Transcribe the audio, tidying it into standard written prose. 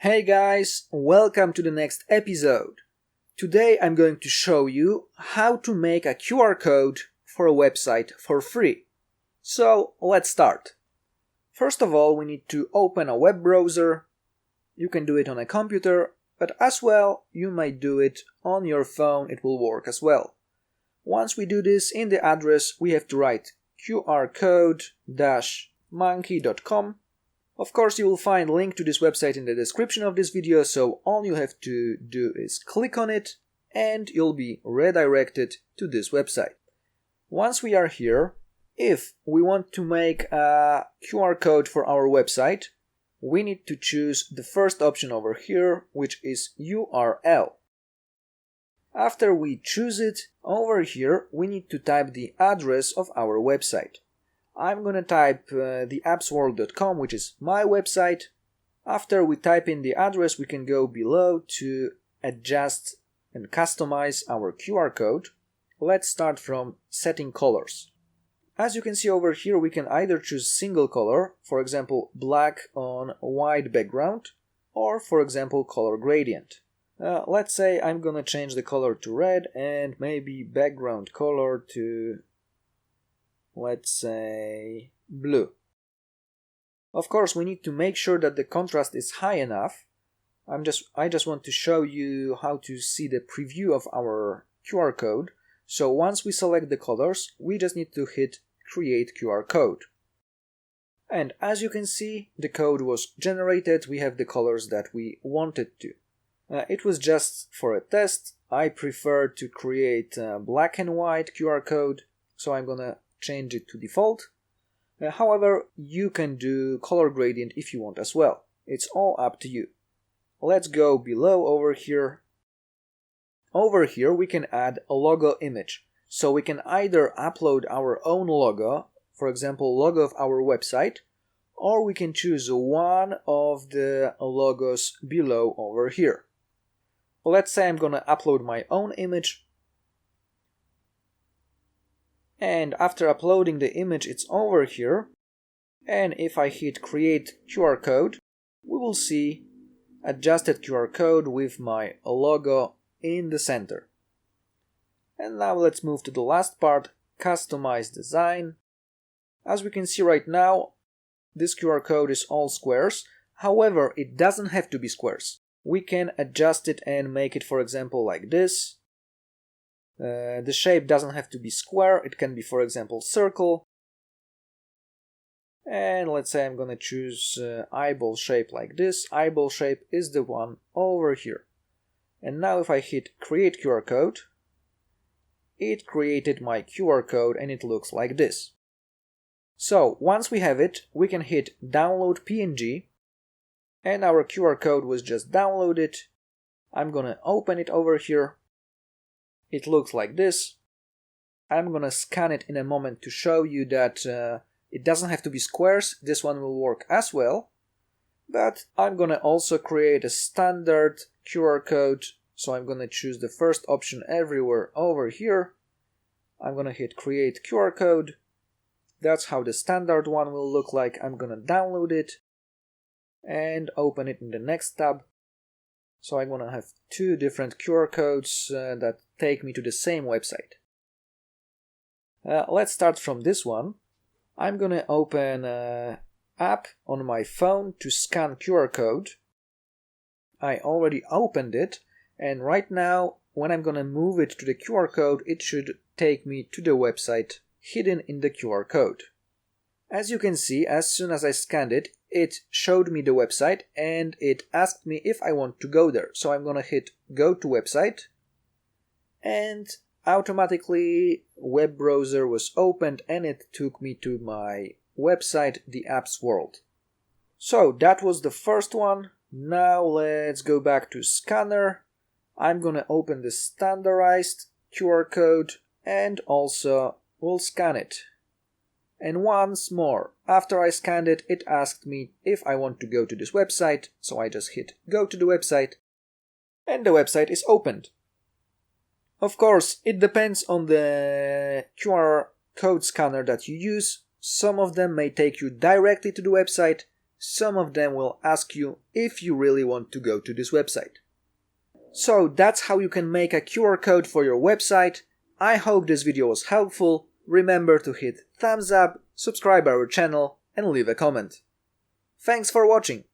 Hey guys, welcome to the next episode. Today I'm going to show you how to make a QR code for a website for free. So let's start. First of all, we need to open a web browser. You can do it on a computer, but as well, you might do it on your phone, it will work as well. Once we do this, in the address we have to write qrcode-monkey.com. Of course, you will find a link to this website in the description of this video, so all you have to do is click on it and you'll be redirected to this website. Once we are here, if we want to make a QR code for our website, we need to choose the first option over here, which is URL. After we choose it, over here we need to type the address of our website. I'm gonna type theappsworld.com, which is my website. After we type in the address, we can go below to adjust and customize our QR code. Let's start from setting colors. As you can see over here, we can either choose single color, for example black on white background, or for example color gradient. Let's say I'm gonna change the color to red and maybe background color to, let's say, blue. Of course, we need to make sure that the contrast is high enough. I just want to show you how to see the preview of our QR code. So once we select the colors, we just need to hit Create QR Code. And as you can see, the code was generated. We have the colors that we wanted to. It was just for a test. I prefer to create a black and white QR code, so I'm gonna change it to default. However, you can do color gradient if you want as well. It's all up to you. Let's go below over here. Over here we can add a logo image. So we can either upload our own logo, for example logo of our website, or we can choose one of the logos below over here. Let's say I'm gonna upload my own image. And after uploading the image, it's over here. And if I hit Create QR Code, we will see adjusted QR code with my logo in the center. And now let's move to the last part, Customize Design. As we can see right now, this QR code is all squares. However, it doesn't have to be squares. We can adjust it and make it, for example, like this. The shape doesn't have to be square, it can be, for example, circle. And let's say I'm gonna choose eyeball shape like this. Eyeball shape is the one over here. And now if I hit Create QR Code, it created my QR code and it looks like this. So once we have it, we can hit Download PNG, and our QR code was just downloaded. I'm gonna open it over here. It looks like this. I'm gonna scan it in a moment to show you that it doesn't have to be squares. This one will work as well. But I'm gonna also create a standard QR code. So I'm gonna choose the first option everywhere over here. I'm gonna hit Create QR Code. That's how the standard one will look like. I'm gonna download it and open it in the next tab. So I'm gonna have two different QR codes that take me to the same website. Let's start from this one. I'm gonna open an app on my phone to scan QR code. I already opened it, and right now when I'm gonna move it to the QR code, it should take me to the website hidden in the QR code. As you can see, as soon as I scanned it, it showed me the website and it asked me if I want to go there. So I'm gonna hit Go to Website, and automatically web browser was opened and it took me to my website, the Apps World. So that was the first one. Now let's go back to Scanner. I'm gonna open the standardized QR code and also we'll scan it. And once more, after I scanned it, it asked me if I want to go to this website, so I just hit Go to the website, and the website is opened. Of course, it depends on the QR code scanner that you use. Some of them may take you directly to the website, some of them will ask you if you really want to go to this website. So that's how you can make a QR code for your website. I hope this video was helpful. Remember to hit thumbs up, subscribe our channel and leave a comment. Thanks for watching.